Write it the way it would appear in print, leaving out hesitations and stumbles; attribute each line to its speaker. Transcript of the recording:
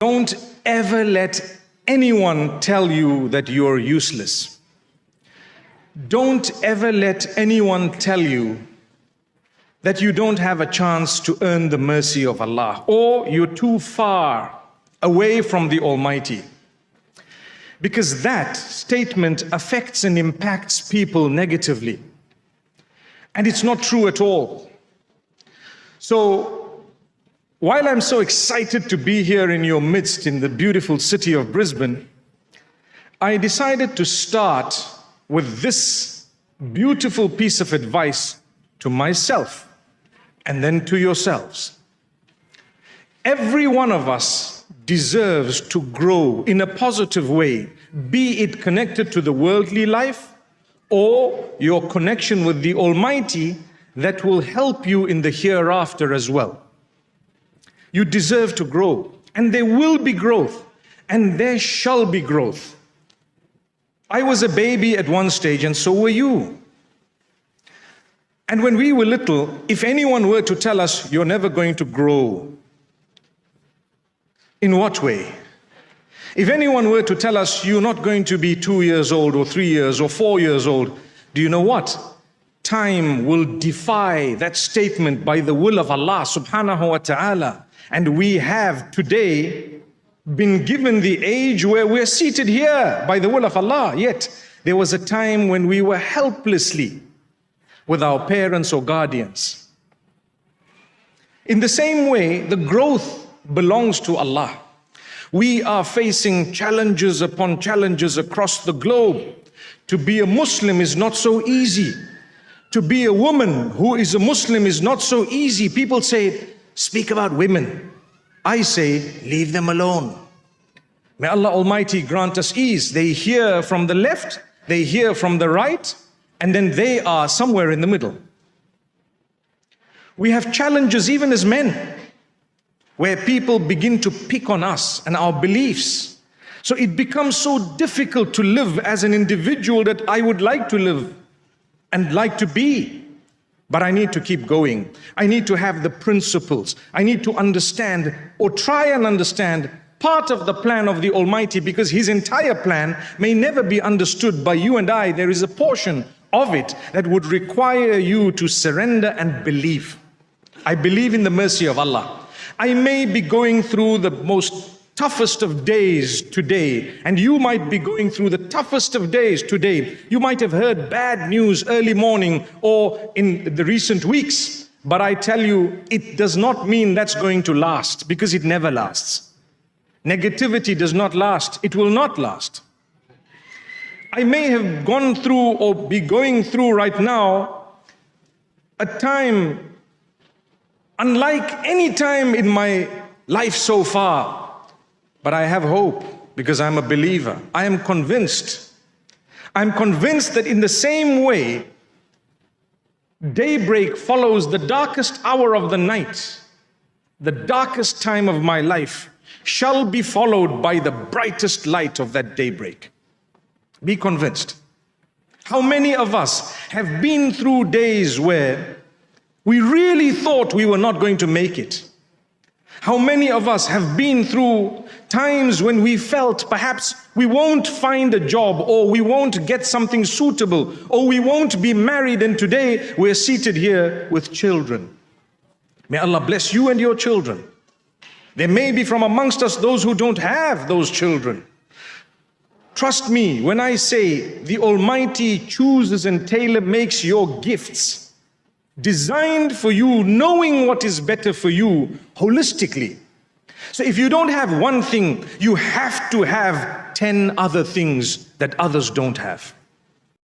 Speaker 1: Don't ever let anyone tell you that you're useless. Don't ever let anyone tell you that you don't have a chance to earn the mercy of Allah, or you're too far away from the Almighty. Because that statement affects and impacts people negatively. And it's not true at all. So, while I'm so excited to be here in your midst in the beautiful city of Brisbane, I decided to start with this beautiful piece of advice to myself and then to yourselves. Every one of us deserves to grow in a positive way, be it connected to the worldly life or your connection with the Almighty that will help you in the hereafter as well. You deserve to grow, and there will be growth, and there shall be growth. I was a baby at one stage, and so were you. And when we were little, if anyone were to tell us, you're never going to grow, in what way? If anyone were to tell us, you're not going to be 2 years old, or 3 years, or 4 years old, do you know what? Time will defy that statement by the will of Allah subhanahu wa ta'ala. And we have today been given the age where we're seated here by the will of Allah. Yet there was a time when we were helplessly with our parents or guardians. In the same way, the growth belongs to Allah. We are facing challenges upon challenges across the globe. To be a Muslim is not so easy. To be a woman who is a Muslim is not so easy. People say, speak about women. I say, leave them alone. May Allah Almighty grant us ease. They hear from the left, they hear from the right, and then they are somewhere in the middle. We have challenges even as men, where people begin to pick on us and our beliefs. So it becomes so difficult to live as an individual that I would like to live and like to be. But I need to keep going. I need to have the principles. I need to understand or try and understand part of the plan of the Almighty, because His entire plan may never be understood by you and I. There is a portion of it that would require you to surrender and believe. I believe in the mercy of Allah. I may be going through the most toughest of days today, and you might be going through the toughest of days today. You might have heard bad news early morning or in the recent weeks, but I tell you, it does not mean that's going to last, because it never lasts. Negativity does not last. It will not last. I may have gone through or be going through right now a time unlike any time in my life so far. But I have hope because I'm a believer. I am convinced. I'm convinced that in the same way, daybreak follows the darkest hour of the night. The darkest time of my life shall be followed by the brightest light of that daybreak. Be convinced. How many of us have been through days where we really thought we were not going to make it? How many of us have been through times when we felt perhaps we won't find a job, or we won't get something suitable, or we won't be married, and today we're seated here with children? May Allah bless you and your children. There may be from amongst us those who don't have those children. Trust me when I say the Almighty chooses and tailor makes your gifts designed for you, knowing what is better for you holistically. So if you don't have one thing, you have to have 10 other things that others don't have.